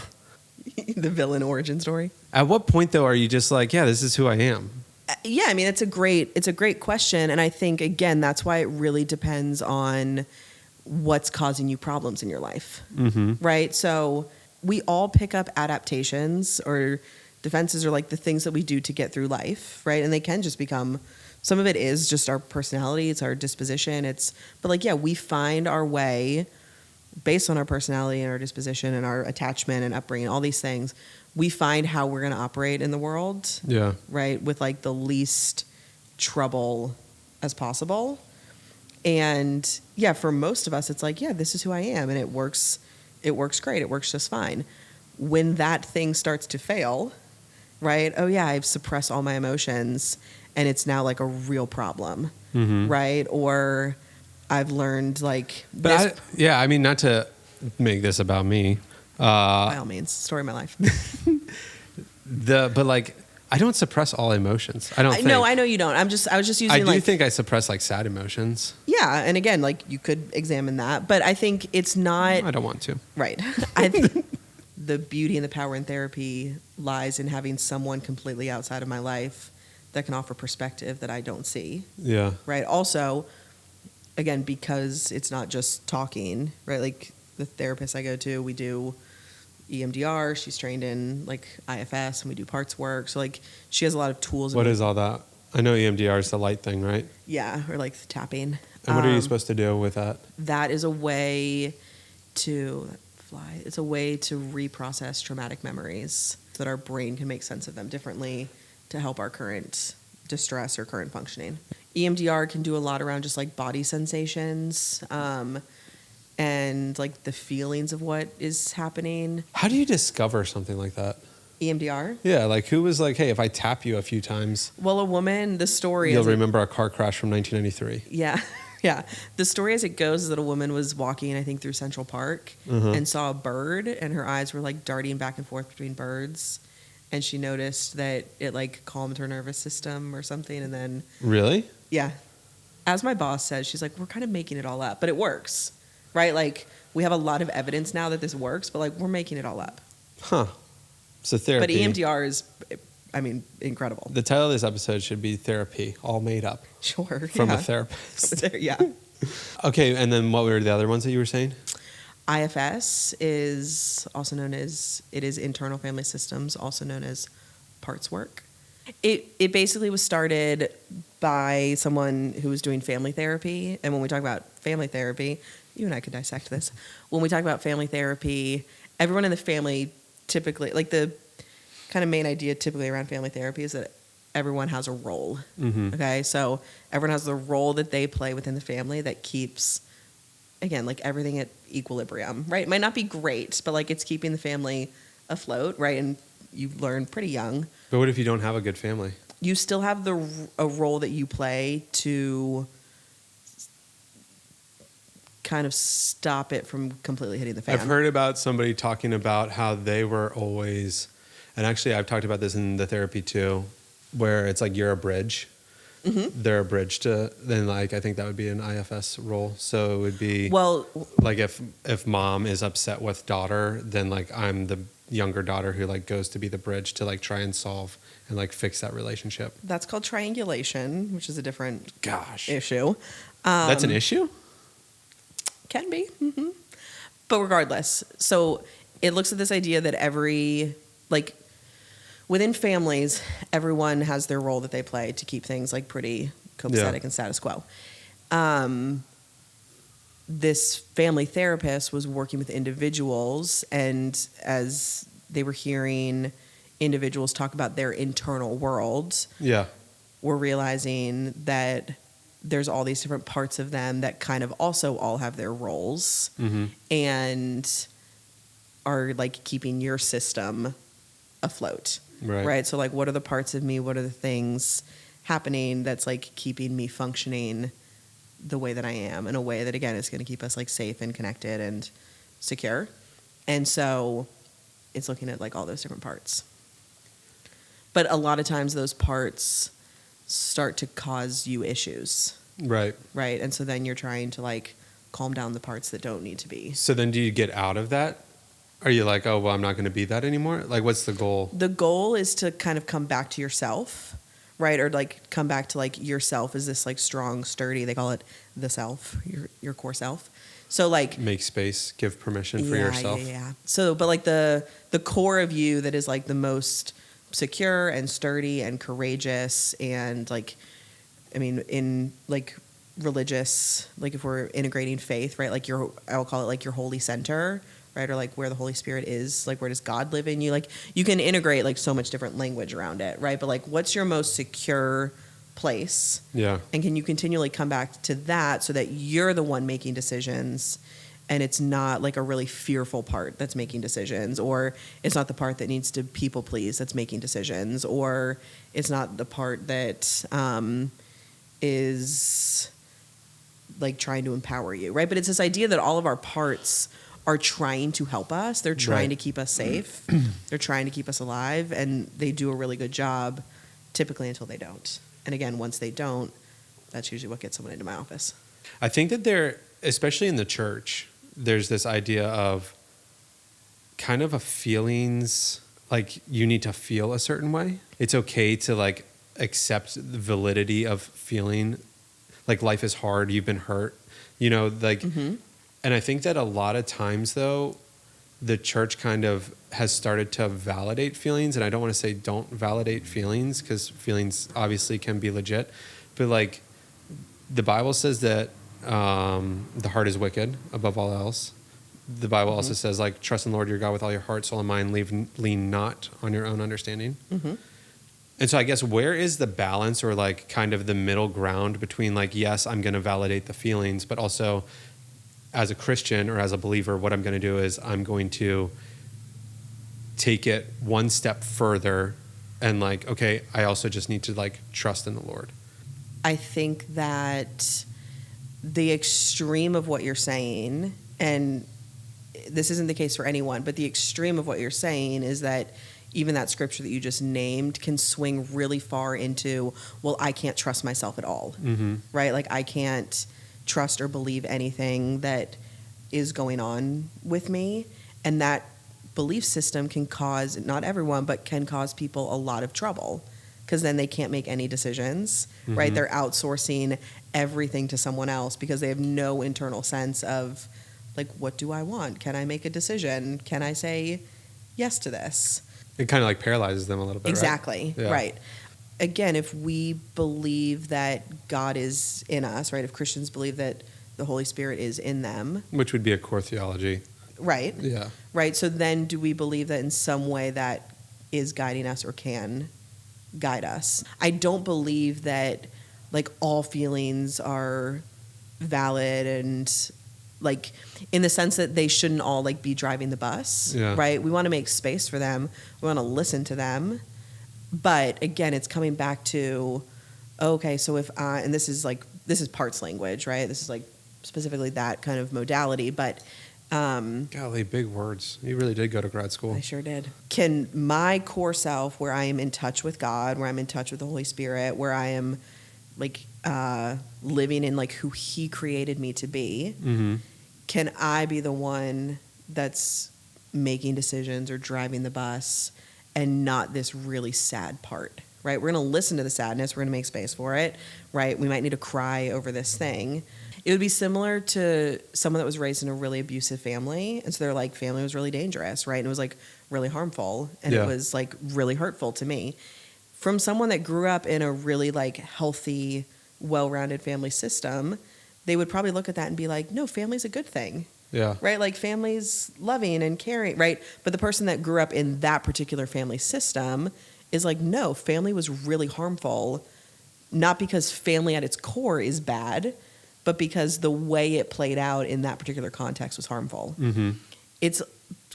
The villain origin story. At what point though are you just like, yeah, this is who I am? Yeah, I mean it's a great question, and I think again that's why it really depends on what's causing you problems in your life, right? So we all pick up adaptations or defenses or like the things that we do to get through life, right? And they can just become. Some of it is just our personality, it's our disposition, but like yeah, we find our way. Based on our personality and our disposition and our attachment and upbringing, all these things, we find how we're going to operate in the world. Yeah. Right. With like the least trouble as possible. And yeah, for most of us, it's like, yeah, this is who I am. And it works great. It works just fine. When that thing starts to fail, right? Oh yeah, I've suppressed all my emotions and it's now like a real problem. Right. Or I've learned like... I mean, not to make this about me. By all means, story of my life. But like, I don't suppress all emotions. I don't think. No, I know you don't. I was just using I do think I suppress like sad emotions. Yeah, and again, like you could examine that. But I think it's not... I don't want to. Right. I think the beauty and the power in therapy lies in having someone completely outside of my life that can offer perspective that I don't see. Yeah. Right. Also... Again, because it's not just talking, right? Like the therapist I go to, we do EMDR. She's trained in like IFS, and we do parts work. So like she has a lot of tools. What is all that? I know EMDR is the light thing, right? Yeah, or like tapping. And what are you supposed to do with that? That is a way to fly. It's a way to reprocess traumatic memories so that our brain can make sense of them differently to help our current distress or current functioning. EMDR can do a lot around just like body sensations and like the feelings of what is happening. How do you discover something like that? EMDR? Yeah, like who was like, hey, if I tap you a few times... Well, a woman, the story... You'll remember a car crash from 1993. Yeah, yeah. The story as it goes is that a woman was walking, I think, through Central Park and saw a bird, and her eyes were like darting back and forth between birds. And she noticed that it like calmed her nervous system or something, and then... Really? Yeah. As my boss says, she's like, we're kind of making it all up, but it works, right? Like, we have a lot of evidence now that this works, but like, we're making it all up. Huh. So therapy. But EMDR is, I mean, incredible. The title of this episode should be Therapy, all made up. Sure. From a therapist. Yeah. Okay, and then what were the other ones that you were saying? IFS is also known as, it is internal family systems, also known as parts work. It basically was started by someone who was doing family therapy. And when we talk about family therapy, you and I could dissect this. When we talk about family therapy, everyone in the family typically, like the kind of main idea typically around family therapy is that everyone has a role. Mm-hmm. Okay. So everyone has the role that they play within the family that keeps, again, like everything at equilibrium, right? It might not be great, but like it's keeping the family afloat, right? And you learn pretty young. But what if you don't have a good family? You still have a role that you play to kind of stop it from completely hitting the fan. I've heard about somebody talking about how they were always, and actually I've talked about this in the therapy too, where it's like you're a bridge. Mm-hmm. They're a bridge to, then like I think that would be an IFS role. So it would be, well, like if mom is upset with daughter, then like I'm the younger daughter who like goes to be the bridge to like try and solve and like fix that relationship. That's called triangulation, which is a different issue. That's an issue? Can be. Mm-hmm. But regardless, so it looks at this idea that within families, everyone has their role that they play to keep things like pretty copacetic and status quo. This family therapist was working with individuals, and as they were hearing individuals talk about their internal worlds, we're realizing that there's all these different parts of them that kind of also all have their roles and are like keeping your system afloat. Right. So like, what are the parts of me? What are the things happening that's like keeping me functioning the way that I am, in a way that, again, is going to keep us like safe and connected and secure. And so it's looking at like all those different parts. But a lot of times those parts start to cause you issues. Right. Right. And so then you're trying to like calm down the parts that don't need to be. So then do you get out of that? Are you like, oh, well, I'm not going to be that anymore? Like, what's the goal? The goal is to kind of come back to yourself, right? Or like come back to like yourself as this like strong, sturdy, they call it the self, your core self. So like make space, give permission for yourself. Yeah. So, but like the core of you that is like the most secure and sturdy and courageous and like, I mean, in like religious, like if we're integrating faith, right? Like I'll call it like your holy center, right? Or like where the Holy Spirit is, like where does God live in you? Like you can integrate like so much different language around it, right? But like what's your most secure place? Yeah. And can you continually come back to that so that you're the one making decisions and it's not like a really fearful part that's making decisions, or it's not the part that needs to people please that's making decisions, or it's not the part that is like trying to empower you, right? But it's this idea that all of our parts are trying to help us. They're trying to keep us safe. They're trying to keep us alive, and they do a really good job typically until they don't. And again, once they don't, that's usually what gets someone into my office. I think that there, especially in the church, there's this idea of kind of a feelings, like you need to feel a certain way. It's okay to like accept the validity of feeling like life is hard, you've been hurt, you know, like, and I think that a lot of times though, the church kind of has started to validate feelings, and I don't want to say don't validate feelings because feelings obviously can be legit, but like the Bible says that the heart is wicked above all else. The Bible also says like trust in the Lord your God with all your heart, soul, and mind. Lean not on your own understanding. And so I guess where is the balance, or like kind of the middle ground between like, yes, I'm going to validate the feelings, but also as a Christian or as a believer, what I'm going to do is I'm going to take it one step further and like, okay, I also just need to like trust in the Lord. I think that the extreme of what you're saying, and this isn't the case for anyone, but the extreme of what you're saying is that even that scripture that you just named can swing really far into, well, I can't trust myself at all, right? Like I can't trust or believe anything that is going on with me. And that belief system can cause, not everyone, but can cause people a lot of trouble, because then they can't make any decisions, right? They're outsourcing everything to someone else because they have no internal sense of, like, what do I want? Can I make a decision? Can I say yes to this? It kind of like paralyzes them a little bit, Exactly, right? Yeah. right. Again, if we believe that God is in us, right? If Christians believe that the Holy Spirit is in them. Which would be a core theology. Right. Yeah. Right. So then do we believe that in some way that is guiding us or can guide us? I don't believe that like all feelings are valid and like in the sense that they shouldn't all like be driving the bus, right? We want to make space for them. We want to listen to them. But again, it's coming back to, okay, so if I, and this is parts language, right? This is like specifically that kind of modality, but golly, big words. You really did go to grad school. I sure did. Can my core self, where I am in touch with God, where I'm in touch with the Holy Spirit, where I am like living in like who He created me to be, can I be the one that's making decisions or driving the bus and not this really sad part, right? We're going to listen to the sadness. We're going to make space for it, right? We might need to cry over this thing. It would be similar to someone that was raised in a really abusive family. And so their like family was really dangerous, right? And it was like really harmful. And it was like really hurtful to me. From someone that grew up in a really like healthy, well-rounded family system, they would probably look at that and be like, no, family's a good thing. Yeah. Right? Like family's loving and caring, right? But the person that grew up in that particular family system is like, no, family was really harmful. Not because family at its core is bad, but because the way it played out in that particular context was harmful. It's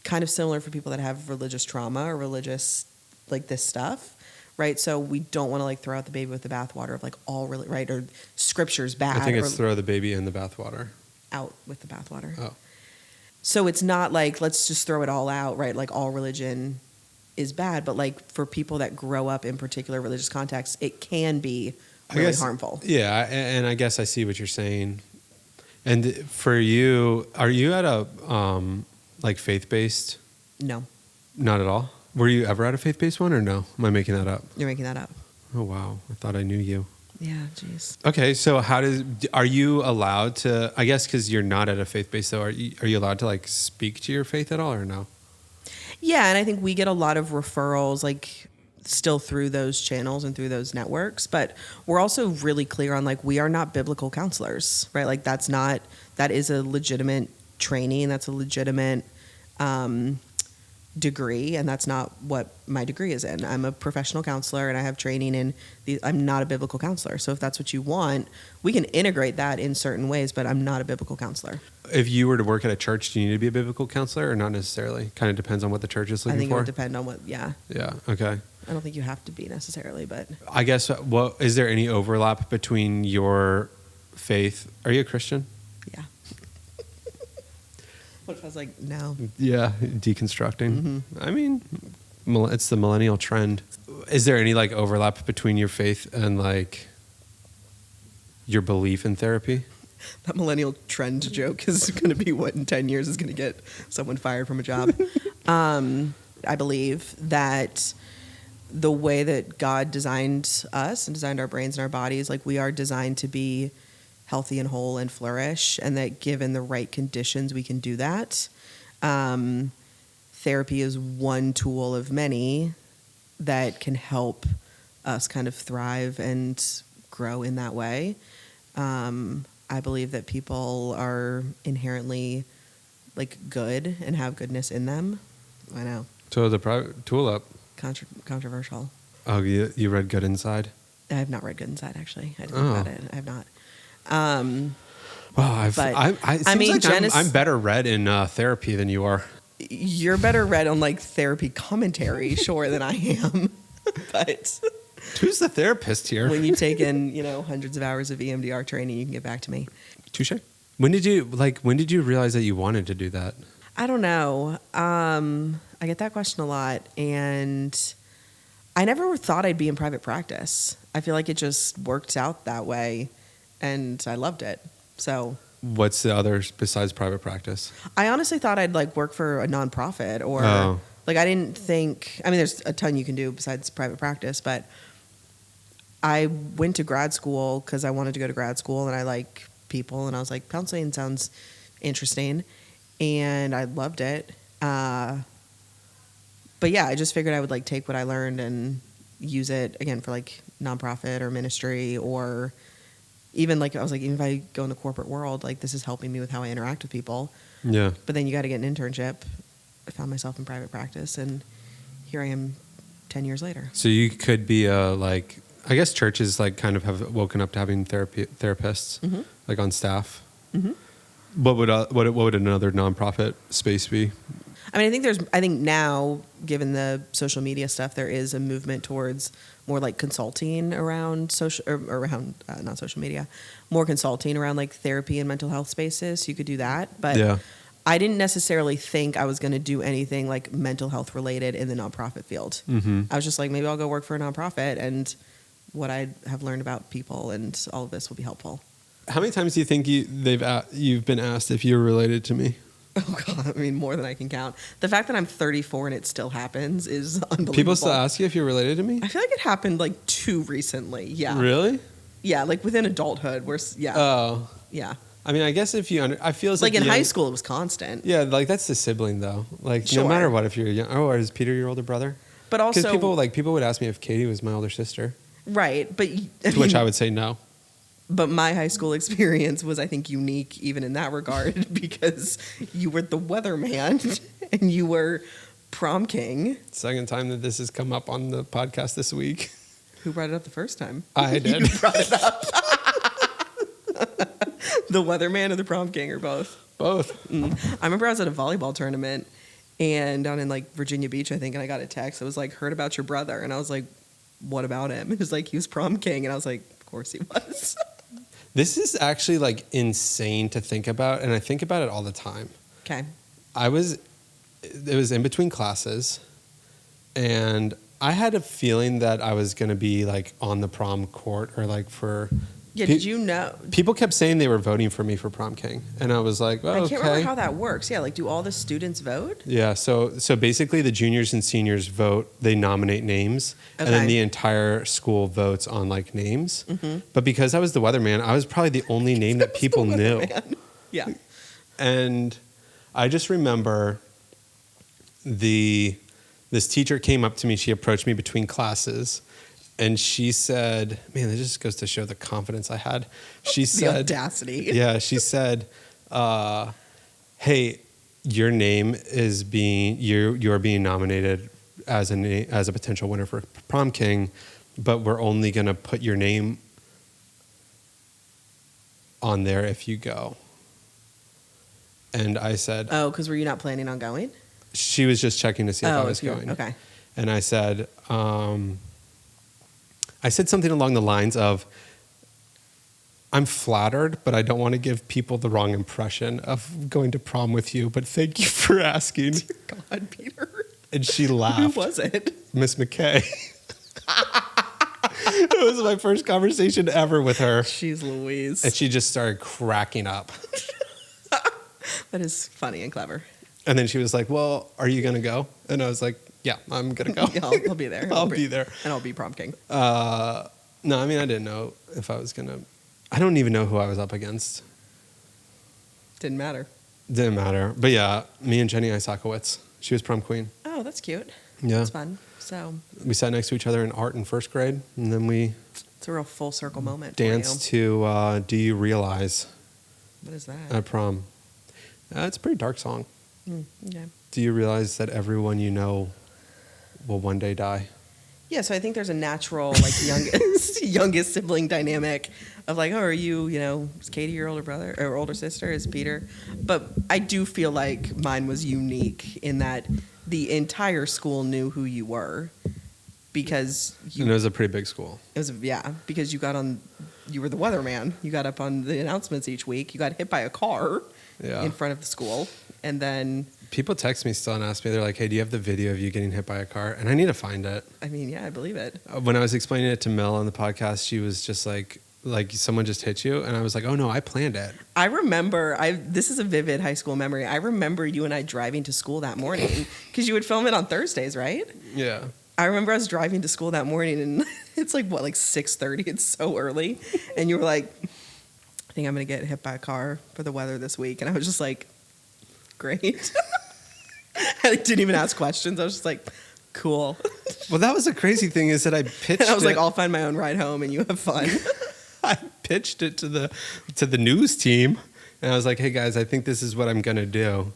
kind of similar for people that have religious trauma or religious, like this stuff, right? So we don't want to like throw out the baby with the bathwater of like all really, right? Or scripture's bad. I think it's throw the baby in the bathwater. Out with the bathwater. Oh. So it's not like, let's just throw it all out, right? Like all religion is bad, but like for people that grow up in particular religious contexts, it can be really harmful. Yeah, and I guess I see what you're saying. And for you, are you at a like faith-based? No. Not at all? Were you ever at a faith-based one or no? Am I making that up? You're making that up. Oh, wow. I thought I knew you. Yeah, jeez. Okay, so are you allowed to, I guess because you're not at a faith-based though, are you allowed to like speak to your faith at all or no? Yeah, and I think we get a lot of referrals like still through those channels and through those networks, but we're also really clear on like we are not biblical counselors, right? Like that is a legitimate training, that's a legitimate degree, and that's not what my degree is in. I'm a professional counselor and I have training in I'm not a biblical counselor. So if that's what you want, we can integrate that in certain ways, but I'm not a biblical counselor. If you were to work at a church, do you need to be a biblical counselor or not necessarily? Kind of depends on what the church is looking for. I think it would depend on what, yeah. Yeah, okay. I don't think you have to be necessarily, but I guess, is there any overlap between your faith? Are you a Christian? Yeah. What if I was like, no? Yeah, deconstructing. I mean, it's the millennial trend. Is there any like overlap between your faith and like your belief in therapy? That millennial trend joke is going to be what in 10 years is going to get someone fired from a job. I believe that the way that God designed us and designed our brains and our bodies, like we are designed to be healthy and whole and flourish, and that given the right conditions, we can do that. Therapy is one tool of many that can help us kind of thrive and grow in that way. I believe that people are inherently like good and have goodness in them. I know. So the tool up. Controversial. Oh, you read Good Inside? I have not read Good Inside, actually. I didn't think about it. I have not. I'm better read in therapy than you are. You're better read on like therapy commentary, sure, than I am. But who's the therapist here? When you take in, hundreds of hours of EMDR training, you can get back to me. Touche. When did you realize that you wanted to do that? I don't know. I get that question a lot, and I never thought I'd be in private practice. I feel like it just worked out that way, and I loved it. So, what's the others besides private practice? I honestly thought I'd like work for a nonprofit or like I didn't think. I mean, there's a ton you can do besides private practice, but I went to grad school because I wanted to go to grad school, and I like people, and I was like, counseling sounds interesting, and I loved it. But yeah, I just figured I would like take what I learned and use it again for like nonprofit or ministry, or even like I was like, even if I go in the corporate world, like this is helping me with how I interact with people. Yeah. But then you got to get an internship. I found myself in private practice, and here I am 10 years later. So you could be like, I guess churches like kind of have woken up to having therapists Mm-hmm. like on staff. Mm-hmm. What would another nonprofit space be? I mean, I think now, given the social media stuff, there is a movement towards more like consulting around not social media, more consulting around like therapy and mental health spaces. So you could do that. But Yeah. I didn't necessarily think I was going to do anything like mental health related in the nonprofit field. Mm-hmm. I was just like, maybe I'll go work for a nonprofit, and what I have learned about people and all of this will be helpful. How many times do you think you've been asked if you're related to me? Oh God, I mean, more than I can count. The fact that I'm 34 and it still happens is unbelievable. People still ask you if you're related to me? I feel like it happened like too recently. Yeah. Really? Yeah, like within adulthood. Oh. Yeah. I mean, I guess if you I feel Like in high school, it was constant. Yeah, like that's the sibling though. Like Sure. no matter what, if you're young, or is Peter your older brother? But also, Because people would ask me if Katie was my older sister, right? But to which I would say no. But my high school experience was, I think, unique even in that regard because you were the weatherman and you were prom king. Second time that this has come up on the podcast this week. Who brought it up the first time? I did. You brought it up. The weatherman or the prom king, or both? Both. I remember I was at a volleyball tournament and down in like Virginia Beach, I think, and I got a text. It was like, heard about your brother. And I was like, what about him? It was like, he was prom king. And I was like, of course he was. This is actually like insane to think about. And I think about it all the time. Okay. It was in between classes, and I had a feeling that I was going to be like on the prom court or like for. Yeah, did you know? People kept saying they were voting for me for prom king, and I was like, "Oh, I can't okay." remember how that works. Yeah, like do all the students vote? Yeah, so basically the juniors and seniors vote. They nominate names, and then Okay. the entire school votes on like names. Mm-hmm. But because I was the weatherman, I was probably the only name that people knew. Man. Yeah. And I just remember this teacher came up to me. She approached me between classes. And she said, man, that just goes to show the confidence I had. She said, audacity. Yeah, she said, hey, your name is you're being nominated as a potential winner for prom king, but we're only going to put your name on there if you go. And I said, Oh, because were you not planning on going? she was just checking to see if I was going. Okay. And I said something along the lines of, I'm flattered, but I don't want to give people the wrong impression of going to prom with you, but thank you for asking. Dear God, Peter. And she laughed. Who was it? Miss McKay. It was my first conversation ever with her. She's Louise. And she just started cracking up. That is funny and clever. And then she was like, well, are you going to go? And I was like, yeah, I'm going to go. Yeah, I'll be there. I'll be there. And I'll be prom king. No, I mean, I didn't know if I was going to. I don't even know who I was up against. Didn't matter. Didn't matter. But yeah, me and Jenny Isakowitz. She was prom queen. Oh, that's cute. Yeah. That's fun. So We sat next to each other in art in first grade. And then we it's a real full circle moment. danced to Do You Realize What is that? at prom. It's a pretty dark song. Okay. Do you realize that everyone you know will one day die? Yeah, so I think there's a natural like youngest sibling dynamic of like, oh, are you, is Katie your older brother or older sister? Is Peter? But I do feel like mine was unique in that the entire school knew who you were because And it was a pretty big school. because you were the weatherman. You got up on the announcements each week. You got hit by a car in front of the school, and then People text me still and ask me, they're like, hey, do you have the video of you getting hit by a car? And I need to find it. I mean, yeah, I believe it. When I was explaining it to Mel on the podcast, she was just like someone just hit you. And I was like, oh no, I planned it. I remember, this is a vivid high school memory. I remember you and I driving to school that morning because you would film it on Thursdays, right? Yeah. I remember us driving to school that morning and it's like 6:30. It's so early. And you were like, I think I'm going to get hit by a car for the weather this week. And I was just like, great. I didn't even ask questions. I was just like, cool. Well, that was the crazy thing is that I pitched and I was like, I'll find my own ride home and you have fun. I pitched it to the news team. And I was like, hey guys, I think this is what I'm going to do.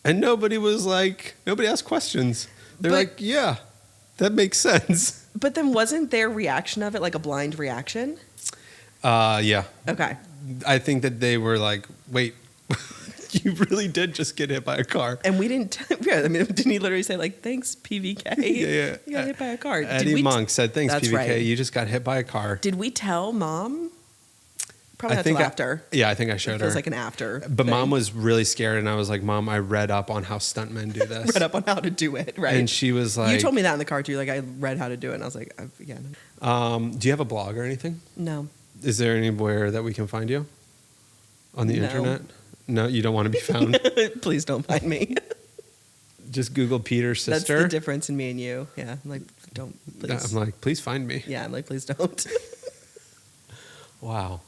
And nobody asked questions. They're like, yeah, that makes sense. But then wasn't their reaction of it like a blind reaction? Yeah. Okay. I think that they were like, wait, you really did just get hit by a car. And we didn't, didn't he literally say like, thanks, PVK? Yeah. You got hit by a car. Eddie Monk said, thanks, That's PVK. right. You just got hit by a car. Did we tell Mom? Probably not until after. Yeah, I think I showed her. It was like an after. But thing. Mom was really scared, and I was like, Mom, I read up on how stuntmen do this. Read up on how to do it, right? And she was like... You told me that in the car, too. Like, I read how to do it, and I was like, yeah. Do you have a blog or anything? No. Is there anywhere that we can find you? On the internet? No, you don't want to be found? Please don't find me. Just Google Peter's sister. That's the difference in me and you. Yeah, I'm like, don't, please. I'm like, please find me. Yeah, I'm like, please don't. Wow.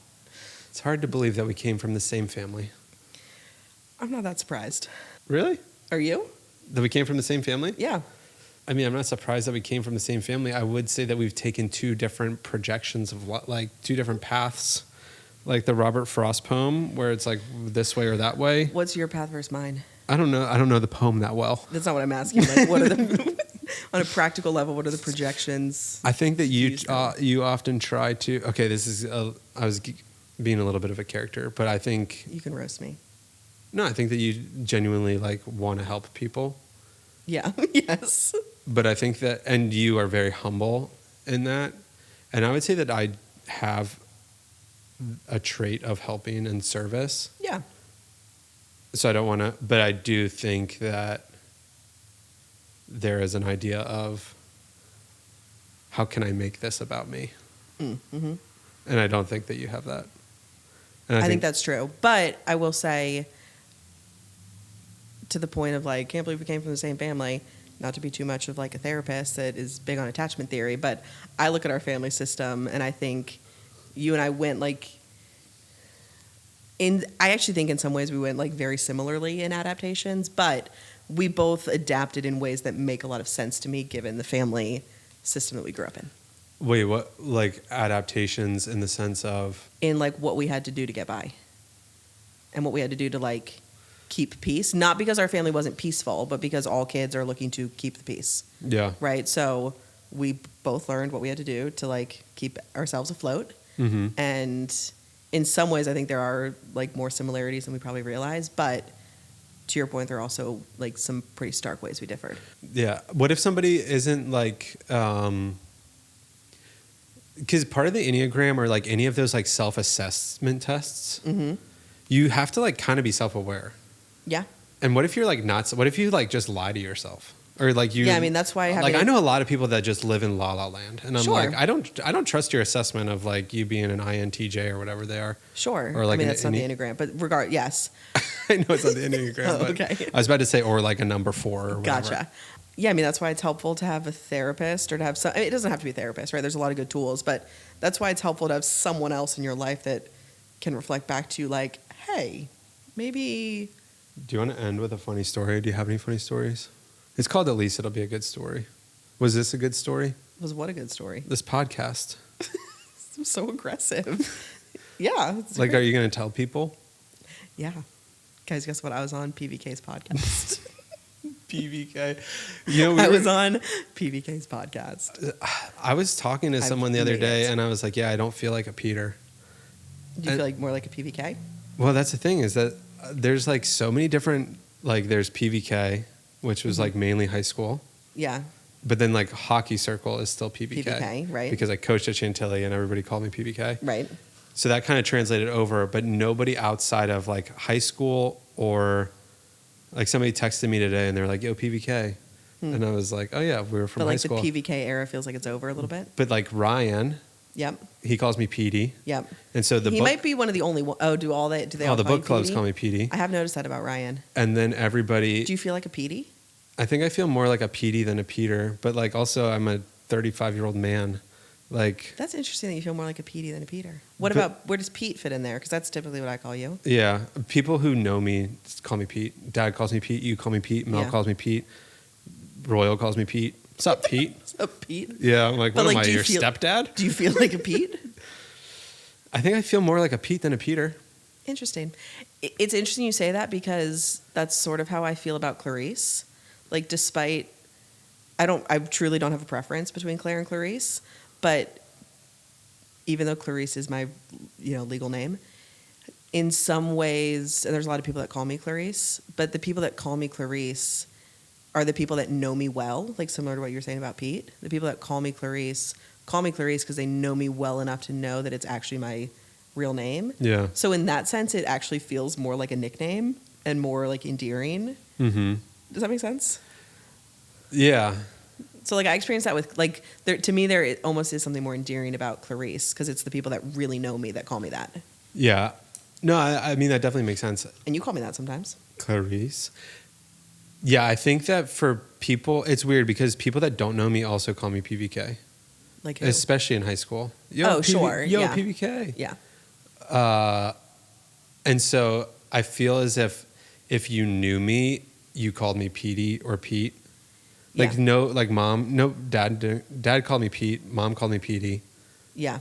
It's hard to believe that we came from the same family. I'm not that surprised. Really? Are you? That we came from the same family? Yeah. I mean, I'm not surprised that we came from the same family. I would say that we've taken two different projections of two different paths. Like the Robert Frost poem, where it's like this way or that way. What's your path versus mine? I don't know. I don't know the poem that well. That's not what I'm asking. Like, what are the on a practical level? What are the projections? I think that you often try to. Okay, this is. I was being a little bit of a character, but I think you can roast me. No, I think that you genuinely want to help people. Yeah. Yes. But I think that, and you are very humble in that, and I would say that I have a trait of helping and service. Yeah. So I don't want to, but I do think that there is an idea of how can I make this about me? Mm-hmm. And I don't think that you have that. And I think that's true. But I will say, to the point of like, can't believe we came from the same family, not to be too much of like a therapist that is big on attachment theory, but I look at our family system and I think you and I went like, I actually think in some ways we went like very similarly in adaptations, but we both adapted in ways that make a lot of sense to me given the family system that we grew up in. Wait, what? Like adaptations in the sense of? In like what we had to do to get by and what we had to do to like keep peace. Not because our family wasn't peaceful, but because all kids are looking to keep the peace. Yeah. Right? So we both learned what we had to do to like keep ourselves afloat. Mm-hmm. And in some ways, I think there are like more similarities than we probably realize. But to your point, there are also like some pretty stark ways we differed. Yeah. What if somebody isn't like, because part of the Enneagram or like any of those like self-assessment tests, Mm-hmm. you have to like kind of be self-aware. Yeah. And what if you're like not? What if you like just lie to yourself, or like you? Yeah, I mean that's why I know a lot of people that just live in la la land, and I'm Sure. like, I don't trust your assessment of like you being an INTJ or whatever they are. Sure. Or like that's not the Enneagram, but yes. I know it's not the Enneagram. But okay. I was about to say or like a number 4 or whatever. Gotcha. Yeah, I mean that's why it's helpful to have a therapist or to have some. I mean, it doesn't have to be a therapist, right? There's a lot of good tools, but that's why it's helpful to have someone else in your life that can reflect back to you, like, hey, maybe. Do you want to end with a funny story? Do you have any funny stories? It's called At Least It'll Be a Good Story. Was this a good story? Was what a good story? This podcast. I'm so aggressive. Yeah. Like, are you going to tell people? Yeah. Guys, guess what? I was on PVK's podcast. PVK. You know, I was on PVK's podcast. I was talking to someone the other day, and I was like, yeah, I don't feel like a Peter. Do you feel like more like a PVK? Well, that's the thing is that there's like so many different, like there's PVK, which was like mainly high school. Yeah. But then like hockey circle is still PVK. PVK, right. Because I coached at Chantilly and everybody called me PVK. Right. So that kind of translated over, but nobody outside of like high school or Like somebody texted me today and they're like, yo, PVK. And I was like, oh yeah, we were from high school. But like the PVK era feels like it's over a little bit. But like Ryan, yep, he calls me Petey. Yep. And so he might be one of the only one. Oh, do they all the call book clubs call me Petey. I have noticed that about Ryan. And then everybody. Do you feel like a Petey? I think I feel more like a Petey than a Peter, but like also I'm a 35-year-old man. Like that's interesting that you feel more like a Petey than a Peter. Where does Pete fit in there? Because that's typically what I call you. Yeah, people who know me call me Pete. Dad calls me Pete. You call me Pete. Mel calls me Pete. Royal calls me Pete. What's up, Pete? What's up, Pete? Yeah, I'm like, what am I, your stepdad? Do you feel like a Pete? I think I feel more like a Pete than a Peter. Interesting. It's interesting you say that because that's sort of how I feel about Clarice. Like, despite, I truly don't have a preference between Claire and Clarice, but even though Clarice is my, legal name, in some ways, and there's a lot of people that call me Clarice, but the people that call me Clarice are the people that know me well, like similar to what you're saying about Pete. The people that call me Clarice because they know me well enough to know that it's actually my real name. Yeah. So in that sense, it actually feels more like a nickname and more like endearing. Mm-hmm. Does that make sense? Yeah. So like I experienced that with like to me there it almost is something more endearing about Clarice because it's the people that really know me that call me that. Yeah. No, I mean that definitely makes sense. And you call me that sometimes. Clarice. Yeah, I think that for people, it's weird because people that don't know me also call me PVK. Like who? Especially in high school. Yo, sure. Yo, yeah. PVK. Yeah. And so I feel as if you knew me, you called me Petey or Pete. Like dad called me Pete, mom called me Petey. Yeah.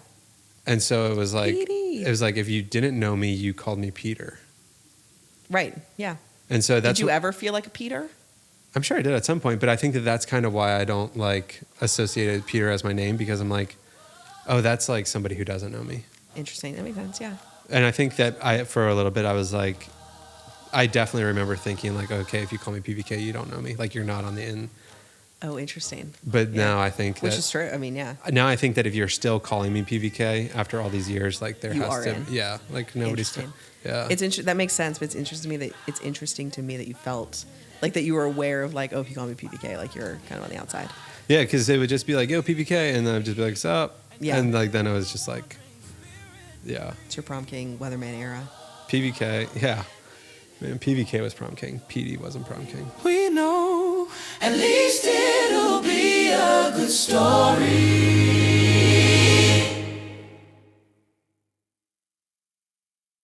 And so it was like Petey. It was like if you didn't know me, you called me Peter. Right. Yeah. And so did you ever feel like a Peter? I'm sure I did at some point, but I think that's kind of why I don't like associate Peter as my name because I'm like, oh, that's like somebody who doesn't know me. Interesting. That makes sense. Yeah. And I think that for a little bit, I was like, I definitely remember thinking like, okay, if you call me PVK, you don't know me. Like you're not on the in. Oh, interesting. But now I think which is true. I mean, yeah. Now I think that if you're still calling me PVK after all these years, like there has to, yeah, like nobody's. Yeah. That makes sense, but it's interesting to me that you felt like that you were aware of like, oh, if you call me PVK, like you're kind of on the outside. Yeah, because it would just be like, yo, PVK, and then I'd just be like, what's up? Yeah. And like then I was just like, yeah. It's your prom king, weatherman era. PVK, yeah. Man, PVK was prom king. Petey wasn't prom king. We know at least it'll be a good story.